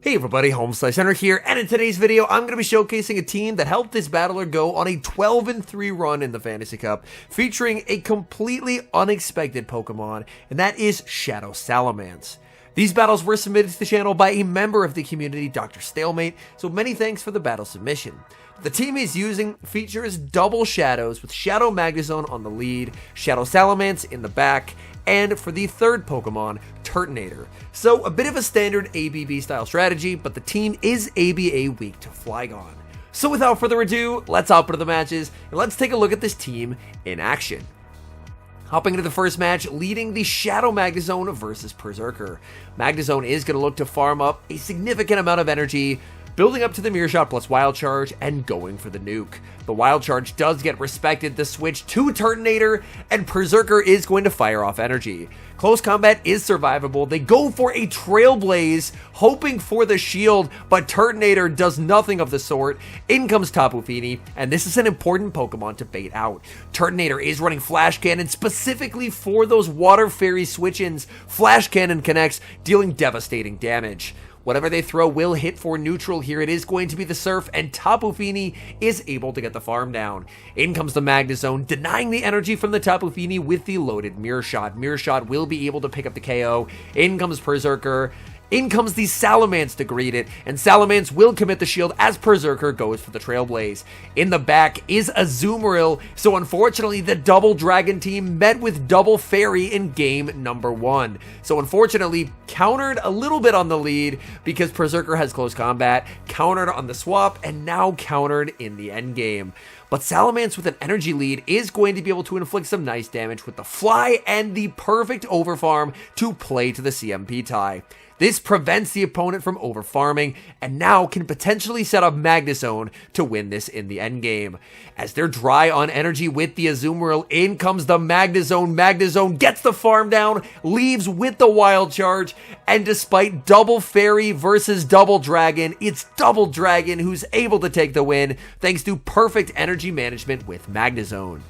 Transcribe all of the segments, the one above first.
Hey everybody, HomeSliceHenry here, and in today's video, I'm going to be showcasing a team that helped this battler go on a 12-3 run in the Fantasy Cup, featuring a completely unexpected Pokemon, and that is Shadow Salamence. These battles were submitted to the channel by a member of the community, Dr. Stalemate, so many thanks for the battle submission. The team he's using features double Shadows with Shadow Magnezone on the lead, Shadow Salamence in the back, and for the third Pokemon, Turtonator. So a bit of a standard ABB style strategy, but the team is ABA weak to Flygon. So without further ado, let's hop into the matches, and let's take a look at this team in action. Hopping into the first match, leading the Shadow Magnezone versus Berserker. Magnezone is going to look to farm up a significant amount of energy, building up to the Mirror Shot plus Wild Charge, and going for the nuke. The Wild Charge does get respected, the switch to Turtonator, and Berserker is going to fire off energy. Close combat is survivable. They go for a Trailblaze, hoping for the shield, but Turtonator does nothing of the sort. In comes Tapu Fini, and this is an important Pokemon to bait out. Turtonator is running Flash Cannon specifically for those Water Fairy switch-ins. Flash Cannon connects, dealing devastating damage. Whatever they throw will hit for neutral here. It is going to be the Surf, and Tapu Fini is able to get the farm down. In comes the Magnezone, denying the energy from the Tapu Fini with the loaded Mirror Shot. Mirror Shot will be able to pick up the KO. In comes Berserker. In comes the Salamence to greet it, and Salamence will commit the shield as Berserker goes for the Trailblaze. In the back is Azumarill, so unfortunately the Double Dragon team met with Double Fairy in game number 1. So unfortunately, countered a little bit on the lead because Berserker has close combat, countered on the swap, and now countered in the endgame. But Salamence with an energy lead is going to be able to inflict some nice damage with the Fly and the perfect overfarm to play to the CMP tie. This prevents the opponent from overfarming, and now can potentially set up Magnezone to win this in the endgame. As they're dry on energy with the Azumarill, in comes the Magnezone. Magnezone gets the farm down, leaves with the Wild Charge, and despite Double Fairy versus Double Dragon, it's Double Dragon who's able to take the win thanks to perfect energy management with Magnezone.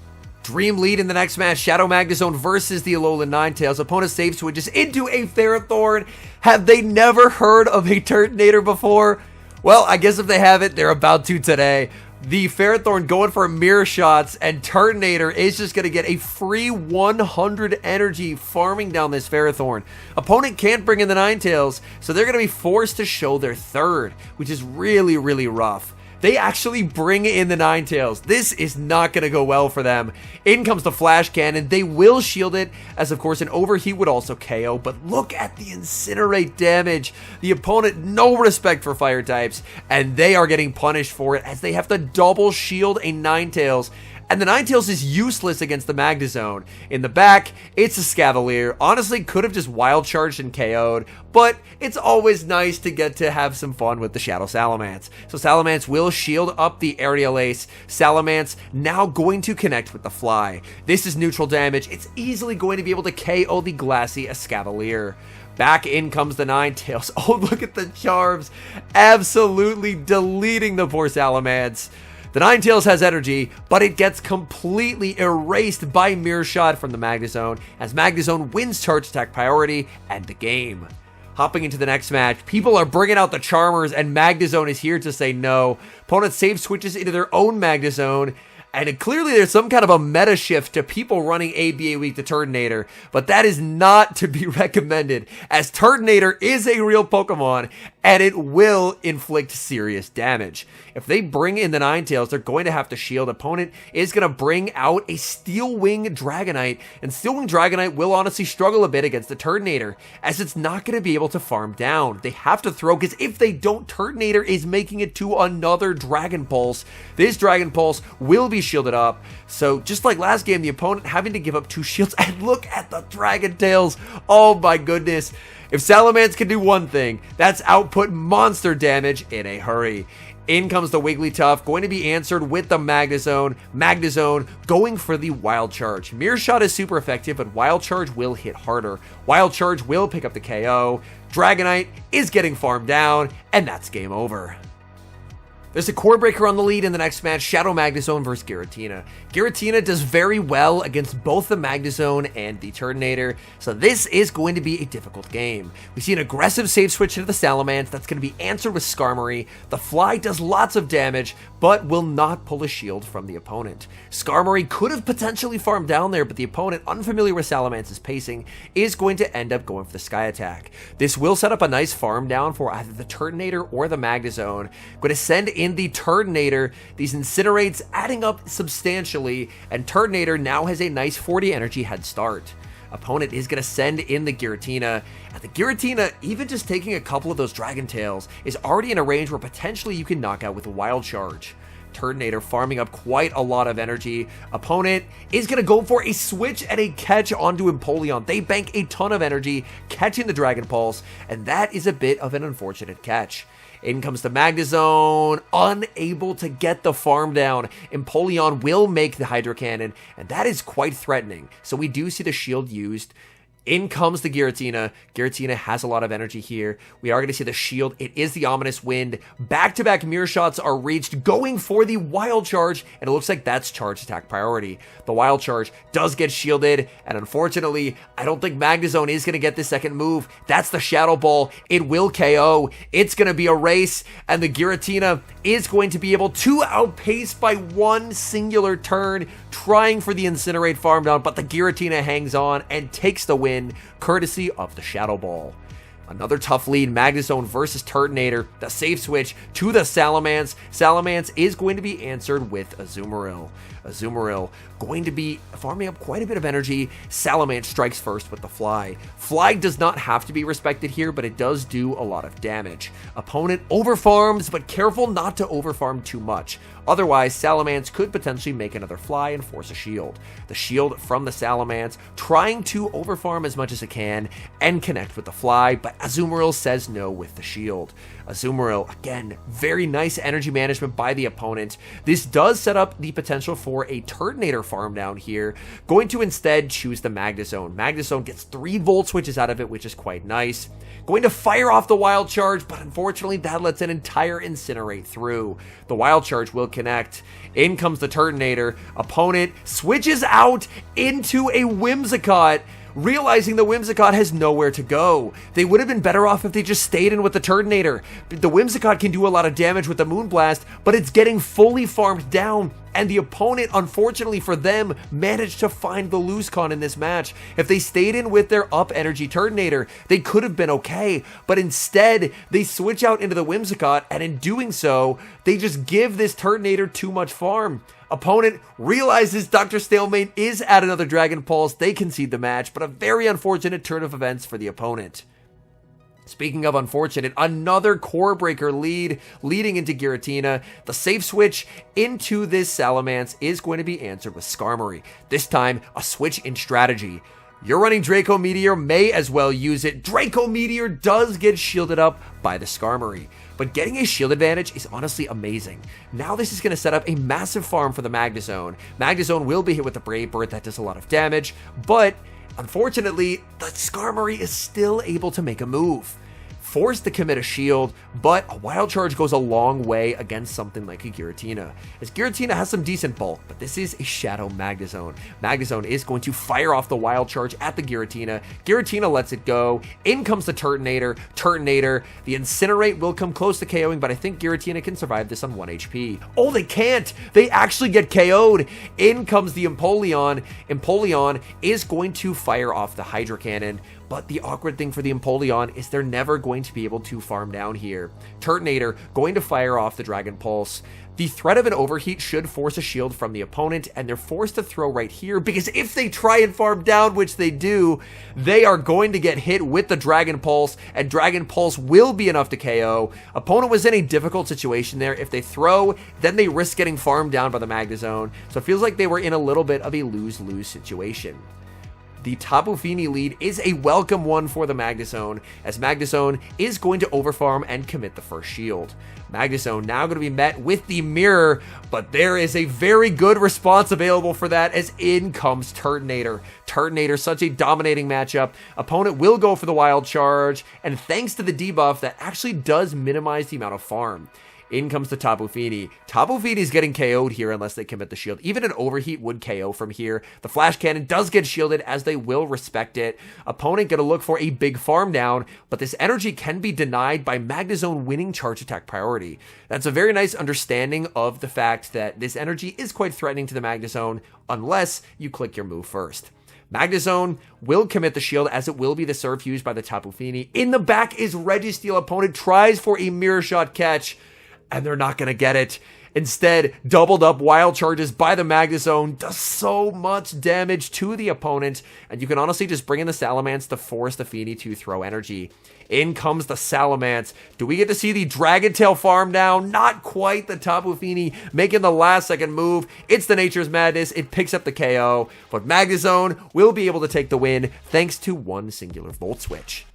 Dream lead in the next match, Shadow Magnezone versus the Alolan Ninetales. Opponent save switches into a Ferrothorn. Have they never heard of a Turtonator before? Well, I guess if they haven't, they're about to today. The Ferrothorn going for Mirror Shots, and Turtonator is just going to get a free 100 energy farming down this Ferrothorn. Opponent can't bring in the Ninetales, so they're going to be forced to show their third, which is really, really rough. They actually bring in the Ninetales. This is not going to go well for them. In comes the Flash Cannon. They will shield it, as of course an Overheat would also KO, but look at the Incinerate damage. The opponent, no respect for fire types, and they are getting punished for it as they have to double shield a Ninetales. And the Ninetales is useless against the Magnezone. In the back, it's a Scavalier. Honestly, could have just Wild Charged and KO'd, but it's always nice to get to have some fun with the Shadow Salamence. So Salamence will shield up the Aerial Ace. Salamence now going to connect with the Fly. This is neutral damage. It's easily going to be able to KO the Glassy Escavalier. Back in comes the Ninetales. Oh, look at the charms. Absolutely deleting the poor Salamence. The Ninetales has energy, but it gets completely erased by Mirror Shot from the Magnezone, as Magnezone wins charge attack priority and the game. Hopping into the next match, people are bringing out the Charmers, and Magnezone is here to say no. Opponent save switches into their own Magnezone, and clearly there's some kind of a meta shift to people running ABA weak to Turtonator, but that is not to be recommended, as Turtonator is a real Pokemon, and it will inflict serious damage. If they bring in the Ninetales, they're going to have to shield. Opponent is going to bring out a Steel Wing Dragonite, and Steel Wing Dragonite will honestly struggle a bit against the Turtonator, as it's not going to be able to farm down. They have to throw, because if they don't, Turtonator is making it to another Dragon Pulse. This Dragon Pulse will be shielded up, so just like last game, the opponent having to give up 2 shields, and look at the Dragon Tails. Oh my goodness. If Salamence can do one thing, that's output monster damage in a hurry. In comes the Wigglytuff, going to be answered with the Magnezone. Magnezone going for the Wild Charge. Mirror Shot is super effective, but Wild Charge will hit harder. Wild Charge will pick up the KO. Dragonite is getting farmed down, and that's game over. There's a core breaker on the lead in the next match, Shadow Magnezone versus Giratina. Giratina does very well against both the Magnezone and the Turtonator, so this is going to be a difficult game. We see an aggressive save switch into the Salamence that's going to be answered with Skarmory. The Fly does lots of damage, but will not pull a shield from the opponent. Skarmory could have potentially farmed down there, but the opponent, unfamiliar with Salamance's pacing, is going to end up going for the Sky Attack. This will set up a nice farm down for either the Turtonator or the Magnezone. Going to send in the Turtonator, these Incinerates adding up substantially, and Turtonator now has a nice 40 energy head start. Opponent is going to send in the Giratina, and the Giratina, even just taking a couple of those Dragon Tails, is already in a range where potentially you can knock out with a Wild Charge. Turtonator farming up quite a lot of energy. Opponent is going to go for a switch and a catch onto Empoleon. They bank a ton of energy, catching the Dragon Pulse, and that is a bit of an unfortunate catch. In comes the Magnezone, unable to get the farm down. Empoleon will make the Hydro Cannon, and that is quite threatening. So we do see the shield used. In comes the Giratina. Giratina has a lot of energy here. We are going to see the shield. It is the Ominous Wind. Back-to-back mirror shots are reached, going for the Wild Charge, and it looks like that's charge attack priority. The Wild Charge does get shielded, and unfortunately, I don't think Magnezone is going to get the second move. That's the Shadow Ball. It will KO. It's going to be a race, and the Giratina is going to be able to outpace by one singular turn, trying for the Incinerate farm down, but the Giratina hangs on and takes the win, courtesy of the Shadow Ball. Another tough lead, Magnezone versus Turtonator. The safe switch to the Salamence. Salamence is going to be answered with Azumarill. Azumarill going to be farming up quite a bit of energy. Salamence strikes first with the Fly. Fly does not have to be respected here, but it does do a lot of damage. Opponent overfarms, but careful not to overfarm too much. Otherwise, Salamence could potentially make another Fly and force a shield. The shield from the Salamence trying to overfarm as much as it can and connect with the Fly, but Azumarill says no with the shield. Azumarill, again, very nice energy management by the opponent. This does set up the potential for a Turtonator farm down here. Going to instead choose the Magnezone. Magnezone gets 3 Volt Switches out of it, which is quite nice. Going to fire off the Wild Charge, but unfortunately that lets an entire Incinerate through. The Wild Charge will connect. In comes the Turtonator. Opponent switches out into a Whimsicott, realizing the Whimsicott has nowhere to go. They would have been better off if they just stayed in with the Turtonator. The Whimsicott can do a lot of damage with the Moonblast, but it's getting fully farmed down, and the opponent, unfortunately for them, managed to find the lose con in this match. If they stayed in with their up energy Turtonator, they could have been okay, but instead, they switch out into the Whimsicott, and in doing so, they just give this Turtonator too much farm. Opponent realizes Dr. Stalemate is at another Dragon Pulse. They concede the match, but a very unfortunate turn of events for the opponent. Speaking of unfortunate, another core breaker lead leading into Giratina. The safe switch into this Salamence is going to be answered with Skarmory. This time, a switch in strategy. You're running Draco Meteor, may as well use it. Draco Meteor does get shielded up by the Skarmory, but getting a shield advantage is honestly amazing. Now this is going to set up a massive farm for the Magnezone. Magnezone will be hit with the Brave Bird, that does a lot of damage, but unfortunately, the Skarmory is still able to make a move. Forced to commit a shield, but a Wild Charge goes a long way against something like a Giratina, as Giratina has some decent bulk, but this is a Shadow Magnezone. Magnezone is going to fire off the Wild Charge at the Giratina. Giratina lets it go. In comes the Turtonator. Turtonator, the Incinerate will come close to KOing, but I think Giratina can survive this on 1 HP. Oh, they can't! They actually get KO'd! In comes the Empoleon. Empoleon is going to fire off the Hydro Cannon, but the awkward thing for the Empoleon is they're never going to be able to farm down here. Turtonator going to fire off the Dragon Pulse. The threat of an overheat should force a shield from the opponent, and they're forced to throw right here, because if they try and farm down, which they do, they are going to get hit with the Dragon Pulse, and Dragon Pulse will be enough to KO. Opponent was in a difficult situation there. If they throw, then they risk getting farmed down by the Magnezone, so it feels like they were in a little bit of a lose-lose situation. The Tapu Fini lead is a welcome one for the Magnezone, as Magnezone is going to overfarm and commit the first shield. Magnezone now going to be met with the Mirror, but there is a very good response available for that, as in comes Turtonator. Turtonator, such a dominating matchup. Opponent will go for the Wild Charge, and thanks to the debuff, that actually does minimize the amount of farm. In comes the Tapu Fini. Tapu Fini's getting KO'd here unless they commit the shield. Even an overheat would KO from here. The Flash Cannon does get shielded as they will respect it. Opponent gonna look for a big farm down, but this energy can be denied by Magnezone winning charge attack priority. That's a very nice understanding of the fact that this energy is quite threatening to the Magnezone unless you click your move first. Magnezone will commit the shield as it will be the surf used by the Tapu Fini. In the back is Registeel. Opponent tries for a Mirror Shot catch, and they're not going to get it. Instead, doubled up wild charges by the Magnezone does so much damage to the opponent, and you can honestly just bring in the Salamence to force the Fini to throw energy. In comes the Salamence. Do we get to see the Dragon Tail farm down? Not quite. The Tapu Fini making the last second move. It's the Nature's Madness. It picks up the KO, but Magnezone will be able to take the win thanks to one singular Volt Switch.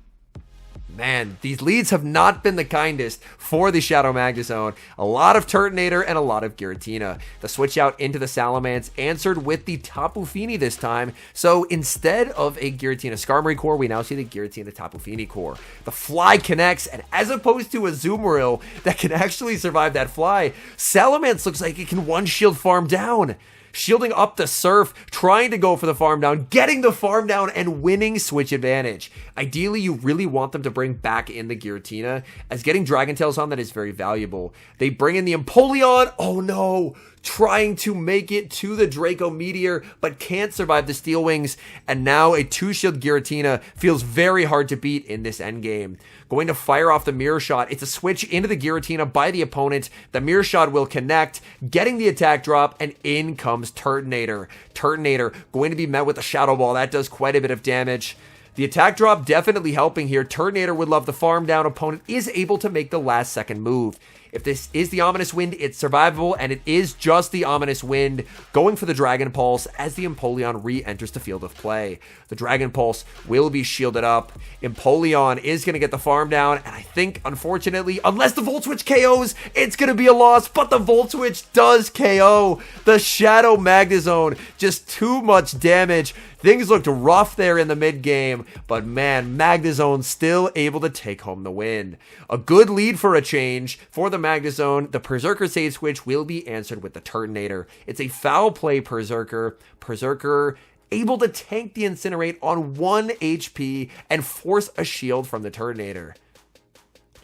Man, these leads have not been the kindest for the Shadow Magnezone. A lot of Turtonator and a lot of Giratina. The switch out into the Salamence answered with the Tapu Fini this time. So instead of a Giratina Skarmory core, we now see the Giratina Tapu Fini core. The fly connects, and as opposed to a Azumarill that can actually survive that fly, Salamence looks like it can one-shield farm down. Shielding up the Surf, trying to go for the farm down, getting the farm down, and winning switch advantage. Ideally, you really want them to bring back in the Giratina, as getting Dragon Tails on that is very valuable. They bring in the Empoleon. Oh no! Trying to make it to the Draco Meteor, but can't survive the Steel Wings, and now a 2-shield Giratina feels very hard to beat in this endgame. Going to fire off the Mirror Shot. It's a switch into the Giratina by the opponent. The Mirror Shot will connect, getting the attack drop, and in comes Turtonator. Turtonator going to be met with a Shadow Ball. That does quite a bit of damage. The attack drop definitely helping here. Turtonator would love the farm down. Opponent is able to make the last second move. If this is the Ominous Wind, it's survivable, and it is just the Ominous Wind, going for the Dragon Pulse as the Empoleon re-enters the field of play. The Dragon Pulse will be shielded up. Empoleon is going to get the farm down, and I think, unfortunately, unless the Volt Switch KOs, it's going to be a loss, but the Volt Switch does KO the Shadow Magnezone. Just too much damage. Things looked rough there in the mid-game, but man, Magnezone still able to take home the win. A good lead for a change for the Magnezone. The Berserker save switch will be answered with the Turtonator. It's a foul play Berserker. Berserker able to tank the Incinerate on 1 HP and force a shield from the Turtonator.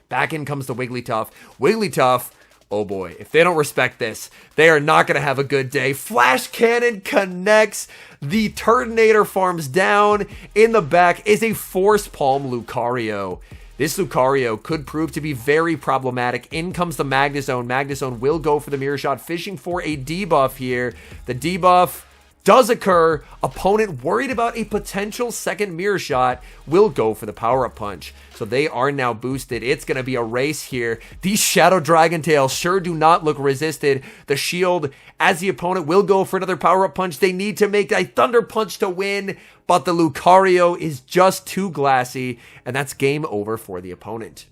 Back in comes the Wigglytuff. Wigglytuff, oh boy, if they don't respect this, they are not going to have a good day. Flash Cannon connects. The Turtonator farms down. In the back is a Force Palm Lucario. This Lucario could prove to be very problematic. In comes the Magnezone. Magnezone will go for the Mirror Shot, fishing for a debuff here. The debuff does occur. Opponent worried about a potential second Mirror Shot will go for the Power-Up Punch. So they are now boosted. It's going to be a race here. These Shadow Dragon Tails sure do not look resisted. The shield, as the opponent will go for another Power-Up Punch. They need to make a Thunder Punch to win, but the Lucario is just too glassy, and that's game over for the opponent.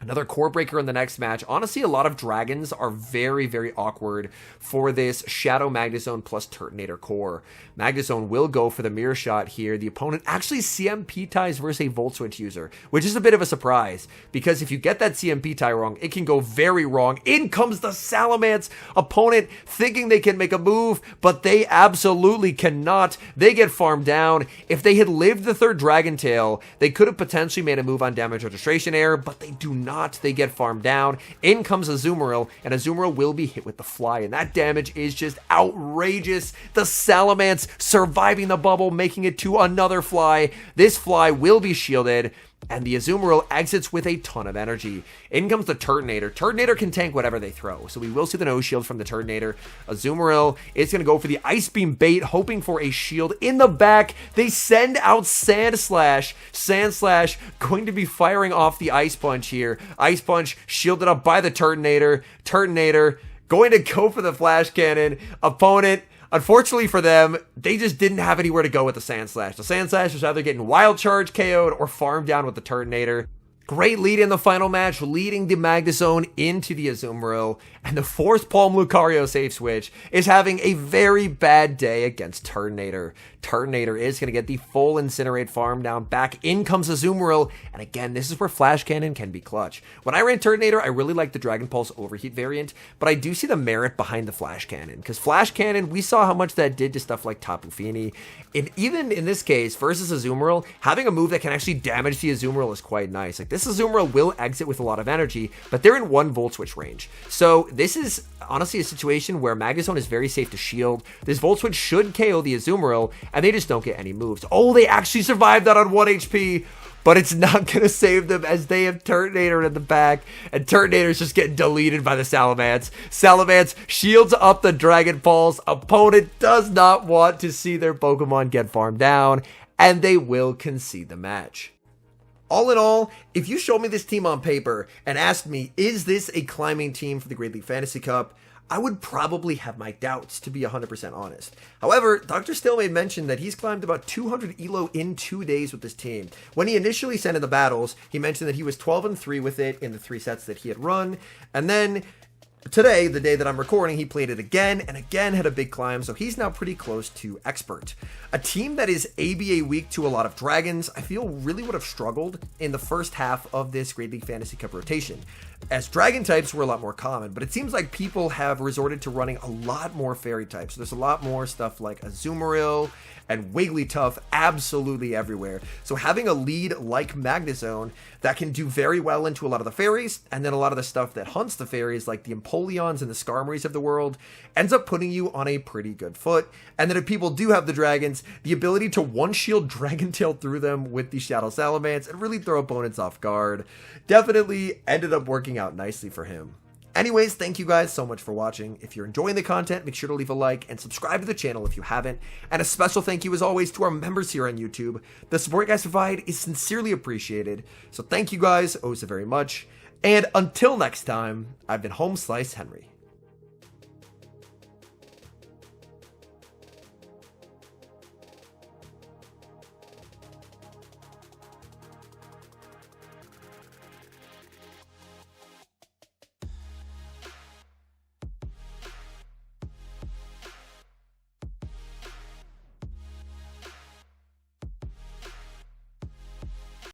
Another core breaker in the next match. Honestly, a lot of dragons are very, very awkward for this Shadow Magnezone plus Turtonator core. Magnezone will go for the Mirror Shot here. The opponent actually CMP ties versus a Volt Switch user, which is a bit of a surprise, because if you get that CMP tie wrong, it can go very wrong. In comes the Salamence. Opponent thinking they can make a move, but they absolutely cannot. They get farmed down. If they had lived the third Dragon Tail, they could have potentially made a move on damage registration error, but they do not. They get farmed down. In comes Azumarill, and Azumarill will be hit with the fly, and that damage is just outrageous. The Salamence surviving the bubble, making it to another fly. This fly will be shielded, and the Azumarill exits with a ton of energy. In comes the Turtonator. Turtonator can tank whatever they throw, so we will see the no shield from the Turtonator. Azumarill is going to go for the Ice Beam bait, hoping for a shield. In the back, they send out Sand Slash. Sand Slash going to be firing off the Ice Punch here. Ice Punch shielded up by the Turtonator. Turtonator going to go for the Flash Cannon. Opponent, unfortunately for them, they just didn't have anywhere to go with the Sand Slash. The Sand Slash was either getting Wild Charge KO'd or farmed down with the Turtonator. Great lead in the final match, leading the Magnezone into the Azumarill, and the Force Palm Lucario save switch is having a very bad day against Turtonator. Turtonator is going to get the full Incinerate farm down. Back in comes Azumarill, and again, this is where Flash Cannon can be clutch. When I ran Turtonator, I really like the Dragon Pulse Overheat variant, but I do see the merit behind the Flash Cannon, because Flash Cannon, we saw how much that did to stuff like Tapu Fini, and even in this case, versus Azumarill, having a move that can actually damage the Azumarill is quite nice. Like, this Azumarill will exit with a lot of energy, but they're in 1 Volt Switch range. So this is honestly a situation where Magnezone is very safe to shield. This Volt Switch should KO the Azumarill, and they just don't get any moves. Oh, they actually survived that on 1 HP, but it's not going to save them as they have Turtonator in the back, and Turtonator's just getting deleted by the Salamence. Salamence shields up the Dragon Pulse. Opponent does not want to see their Pokemon get farmed down, and they will concede the match. All in all, if you showed me this team on paper and asked me, is this a climbing team for the Great League Fantasy Cup, I would probably have my doubts, to be 100% honest. However, Dr. Stillmade mentioned that he's climbed about 200 ELO in 2 days with this team. When he initially sent in the battles, he mentioned that he was 12-3 with it in the 3 sets that he had run, and then today, the day that I'm recording, he played it again and again, had a big climb, so he's now pretty close to expert. A team that is ABA weak to a lot of dragons, I feel really would have struggled in the first half of this Great League Fantasy Cup rotation, as dragon types were a lot more common, but it seems like people have resorted to running a lot more fairy types. So there's a lot more stuff like Azumarill and Wigglytuff absolutely everywhere. So having a lead like Magnezone that can do very well into a lot of the fairies, and then a lot of the stuff that hunts the fairies like the Empoleons and the Skarmories of the world, ends up putting you on a pretty good foot. And then if people do have the dragons, the ability to one-shield Dragon Tail through them with the Shadow Salamence and really throw opponents off guard definitely ended up working out nicely for him. Anyways, thank you guys so much for watching. If you're enjoying the content, make sure to leave a like and subscribe to the channel if you haven't. And a special thank you as always to our members here on YouTube. The support you guys provide is sincerely appreciated. So thank you guys oh so very much. And until next time, I've been HomeSliceHenry.